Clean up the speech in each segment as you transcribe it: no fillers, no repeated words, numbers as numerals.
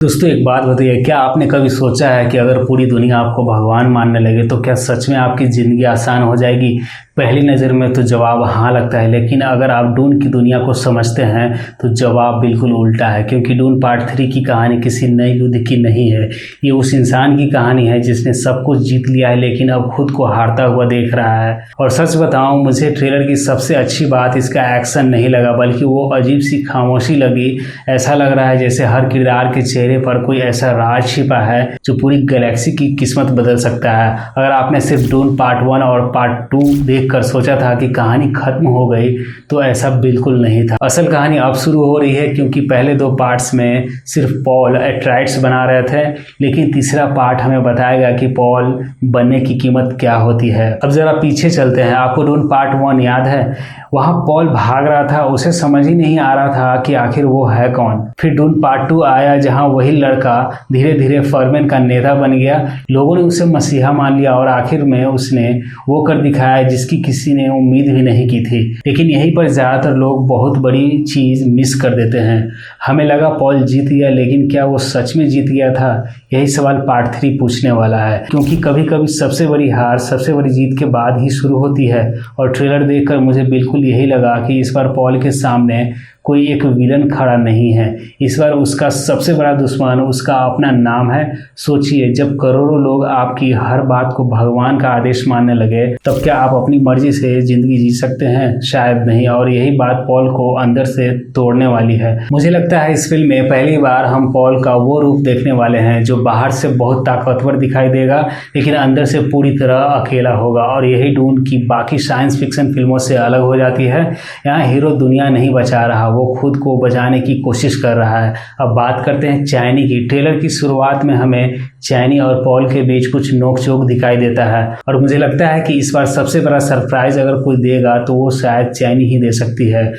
दोस्तों एक बात बताइए, क्या आपने कभी सोचा है कि अगर पूरी दुनिया आपको भगवान मानने लगे तो क्या सच में आपकी ज़िंदगी आसान हो जाएगी? पहली नज़र में तो जवाब हाँ लगता है, लेकिन अगर आप डून की दुनिया को समझते हैं तो जवाब बिल्कुल उल्टा है। क्योंकि डून पार्ट 3 की कहानी किसी नए युद्ध की नहीं है। ये उस इंसान की कहानी है जिसने सब कुछ जीत लिया है लेकिन अब खुद को हारता हुआ देख रहा है। और सच बताऊँ, मुझे ट्रेलर की सबसे अच्छी बात इसका एक्शन नहीं लगा, बल्कि वो अजीब सी खामोशी लगी। ऐसा लग रहा है जैसे हर किरदार के चेहरे पर कोई ऐसा राज छिपा है जो पूरी गैलेक्सी की किस्मत बदल सकता है। अगर आपने सिर्फ डून पार्ट 1 और पार्ट 2 देखकर सोचा था कि कहानी खत्म हो गई, तो ऐसा बिल्कुल नहीं था। असल कहानी अब शुरू हो रही है, क्योंकि पहले 2 पार्ट्स में सिर्फ पॉल एट्राइड्स बना रहे थे, लेकिन तीसरा पार्ट हमें बताएगा कि पॉल बनने की कीमत क्या होती है। अब जरा पीछे चलते हैं। आपको डून पार्ट 1 याद है? वहाँ पॉल भाग रहा था, उसे समझ ही नहीं आ रहा था कि आखिर वो है कौन। फिर डून पार्ट 2 आया, जहाँ वही लड़का धीरे धीरे फॉरमैन का नेता बन गया। लोगों ने उसे मसीहा मान लिया और आखिर में उसने वो कर दिखाया जिसकी किसी ने उम्मीद भी नहीं की थी। लेकिन यहीं पर ज़्यादातर लोग बहुत बड़ी चीज़ मिस कर देते हैं। हमें लगा पॉल जीत गया, लेकिन क्या वो सच में जीत गया था? यही सवाल पार्ट 3 पूछने वाला है। क्योंकि कभी कभी सबसे बड़ी हार सबसे बड़ी जीत के बाद ही शुरू होती है। और ट्रेलर देखकर मुझे बिल्कुल यही लगा कि इस बार पॉल के सामने कोई एक विलन खड़ा नहीं है। इस बार उसका सबसे बड़ा दुश्मन उसका अपना नाम है। सोचिए, जब करोड़ों लोग आपकी हर बात को भगवान का आदेश मानने लगे, तब क्या आप अपनी मर्जी से जिंदगी जी सकते हैं? शायद नहीं। और यही बात पॉल को अंदर से तोड़ने वाली है। मुझे लगता है इस फिल्म में पहली बार हम पॉल का वो रूप देखने वाले हैं जो बाहर से बहुत ताकतवर दिखाई देगा, लेकिन अंदर से पूरी तरह अकेला होगा। और यही डून की बाकी साइंस फिक्शन फिल्मों से अलग हो जाती है। यहाँ हीरो दुनिया नहीं बचा रहा, वो खुद को बचाने की कोशिश कर रहा है। अब बात करते हैं चैनी की। ट्रेलर की शुरुआत में हमें चैनी और पॉल के बीच कुछ नोकझोंक दिखाई देता है, और मुझे लगता है कि इस बार सबसे बड़ा सरप्राइज अगर कोई देगा तो वो शायद चैनी ही दे सकती है।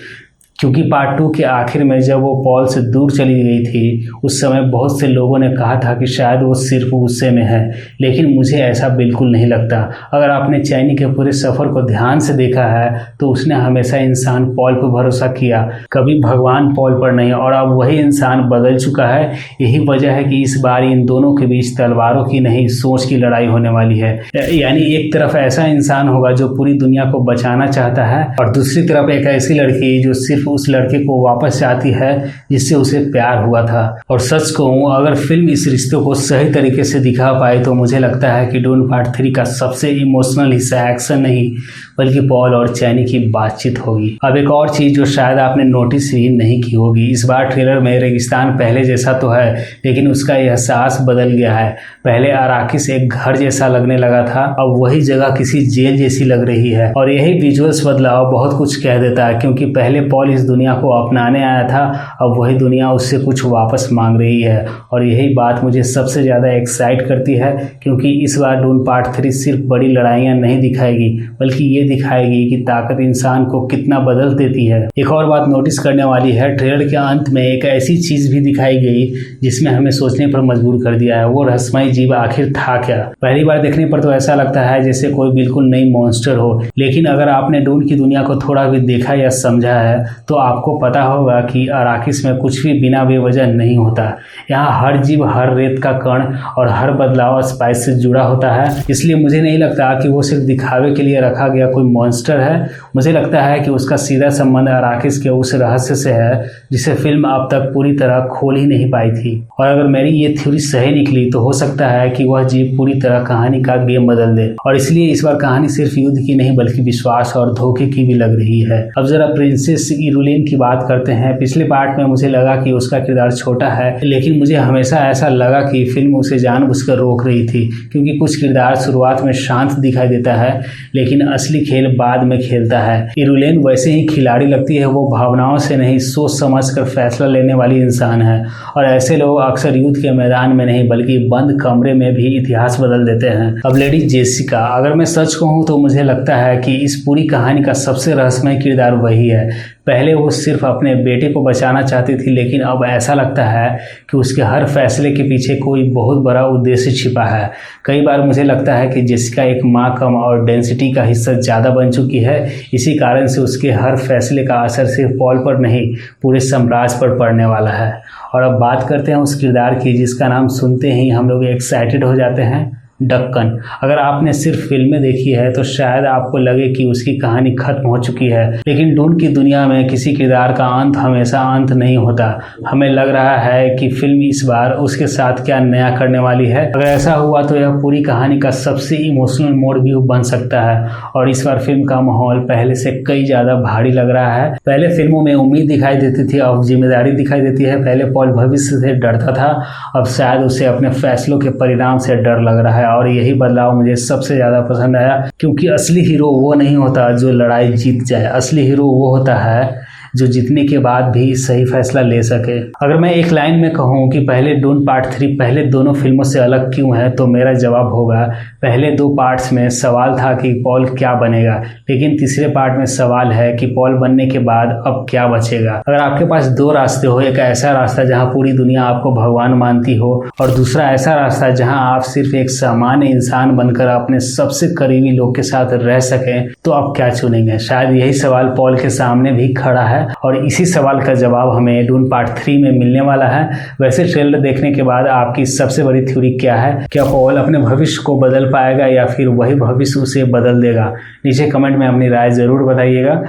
क्योंकि पार्ट 2 के आखिर में जब वो पॉल से दूर चली गई थी, उस समय बहुत से लोगों ने कहा था कि शायद वो सिर्फ गुस्से में है, लेकिन मुझे ऐसा बिल्कुल नहीं लगता। अगर आपने चैनी के पूरे सफ़र को ध्यान से देखा है तो उसने हमेशा इंसान पॉल पर भरोसा किया, कभी भगवान पॉल पर नहीं। और अब वही इंसान बदल चुका है। यही वजह है कि इस बार इन दोनों के बीच तलवारों की नहीं, सोच की लड़ाई होने वाली है। यानी एक तरफ ऐसा इंसान होगा जो पूरी दुनिया को बचाना चाहता है, और दूसरी तरफ एक ऐसी लड़की जो सिर्फ उस लड़के को वापस चाहती है जिससे उसे प्यार हुआ था। और सच कहूं, अगर फिल्म इस रिश्ते को सही तरीके से दिखा पाए तो मुझे लगता है कि डून पार्ट 3 का सबसे इमोशनल हिस्सा एक्शन नहीं, बल्कि पॉल और चैनी की बातचीत होगी। अब एक और चीज़ जो शायद आपने नोटिस ही नहीं की होगी, इस बार ट्रेलर में रेगिस्तान पहले जैसा तो है, लेकिन उसका एहसास बदल गया है। पहले अराकिस एक घर जैसा लगने लगा था, अब वही जगह किसी जेल जैसी लग रही है। और यही विजुअल्स बदलाव बहुत कुछ कह देता है, क्योंकि पहले पॉल इस दुनिया को अपनाने आया था, अब वही दुनिया उससे कुछ वापस मांग रही है। और यही बात मुझे सबसे ज़्यादा एक्साइट करती है, क्योंकि इस बार डून पार्ट 3 सिर्फ बड़ी लड़ाइयाँ नहीं दिखाएगी, बल्कि ये दिखाएगी कि ताकत इंसान को कितना बदल देती है। एक और बात नोटिस करने वाली है, ट्रेलर के अंत में एक ऐसी चीज़ भी दिखाई गई जिसमें हमें सोचने पर मजबूर कर दिया है। वो रहस्यमय जीव आखिर था क्या? पहली बार देखने पर तो ऐसा लगता है जैसे कोई बिल्कुल नई मॉन्स्टर हो, लेकिन अगर आपने डून की दुनिया को थोड़ा भी देखा या समझा है तो आपको पता होगा कि अराकिस में कुछ भी बिना बेवजह नहीं होता। यहाँ हर जीव, हर रेत का कण और हर बदलाव स्पाइस से जुड़ा होता है। इसलिए मुझे नहीं लगता कि वो सिर्फ दिखावे के लिए रखा गया कोई मॉन्स्टर है। मुझे लगता है कि उसका सीधा संबंध अराकिस के उस रहस्य से है जिसे फिल्म अब तक पूरी तरह खोल ही नहीं पाई थी। और अगर मेरी ये थ्योरी सही निकली तो हो सकता है कि वह जीव पूरी तरह कहानी का गेम बदल दे। और इसलिए इस बार कहानी सिर्फ युद्ध की नहीं, बल्कि विश्वास और धोखे की भी लग रही है। अब जरा प्रिंसेस इरुलिन की बात करते हैं। पिछले पार्ट में मुझे लगा कि उसका किरदार छोटा है, लेकिन मुझे हमेशा ऐसा लगा कि फिल्म उसे जानबूझकर रोक रही थी, क्योंकि कुछ किरदार शुरुआत में शांत दिखाई देता है लेकिन असली खेल बाद में खेलता है। इरुलिन वैसे ही खिलाड़ी लगती है, वो भावनाओं से नहीं, सोच समझकर फैसला लेने वाली इंसान है। और ऐसे लोग अक्सर युद्ध के मैदान में नहीं, बल्कि बंद कमरे में भी इतिहास बदल देते हैं। अब लेडी जेसिका, अगर मैं सच कहूँ तो मुझे लगता है कि इस पूरी कहानी का सबसे रहस्यमय किरदार वही है। पहले वो सिर्फ अपने बेटे को बचाना चाहती थी, लेकिन अब ऐसा लगता है कि उसके हर फैसले के पीछे कोई बहुत बड़ा उद्देश्य छिपा है। कई बार मुझे लगता है कि जेसिका एक माँ कम और डेंसिटी का हिस्सा ज़्यादा बन चुकी है। इसी कारण से उसके हर फैसले का असर सिर्फ पॉल पर नहीं, पूरे साम्राज्य पर पड़ने वाला है। और अब बात करते हैं उस किरदार की जिसका नाम सुनते ही हम लोग एक्साइटेड हो जाते हैं, डक्कन। अगर आपने सिर्फ फिल्में देखी है तो शायद आपको लगे कि उसकी कहानी खत्म हो चुकी है, लेकिन डून की दुनिया में किसी किरदार का अंत हमेशा अंत नहीं होता। हमें लग रहा है कि फिल्म इस बार उसके साथ क्या नया करने वाली है। अगर ऐसा हुआ तो यह पूरी कहानी का सबसे इमोशनल मोड भी बन सकता है। और इस बार फिल्म का माहौल पहले से कई ज़्यादा भारी लग रहा है। पहले फिल्मों में उम्मीद दिखाई देती थी, अब जिम्मेदारी दिखाई देती है। पहले पॉल भविष्य से डरता था, अब शायद उसे अपने फैसलों के परिणाम से डर लग रहा है। और यही बदलाव मुझे सबसे ज़्यादा पसंद आया, क्योंकि असली हीरो वो नहीं होता जो लड़ाई जीत जाए। असली हीरो वो होता है जो जीतने के बाद भी सही फैसला ले सके। अगर मैं एक लाइन में कहूँ कि पहले डून पार्ट 3 पहले दोनों फिल्मों से अलग क्यों है, तो मेरा जवाब होगा पहले 2 पार्ट्स में सवाल था कि पॉल क्या बनेगा, लेकिन तीसरे पार्ट में सवाल है कि पॉल बनने के बाद अब क्या बचेगा। अगर आपके पास 2 रास्ते हो, एक ऐसा रास्ता जहाँ पूरी दुनिया आपको भगवान मानती हो और दूसरा ऐसा रास्ता जहाँ आप सिर्फ एक सामान्य इंसान बनकर अपने सबसे करीबी लोग के साथ रह सकें, तो आप क्या चुनेंगे? शायद यही सवाल पॉल के सामने भी खड़ा है और इसी सवाल का जवाब हमें डून पार्ट 3 में मिलने वाला है। वैसे ट्रेलर देखने के बाद आपकी सबसे बड़ी थ्योरी क्या है? क्या पॉल अपने भविष्य को बदल पाएगा या फिर वही भविष्य उसे बदल देगा? नीचे कमेंट में अपनी राय जरूर बताइएगा।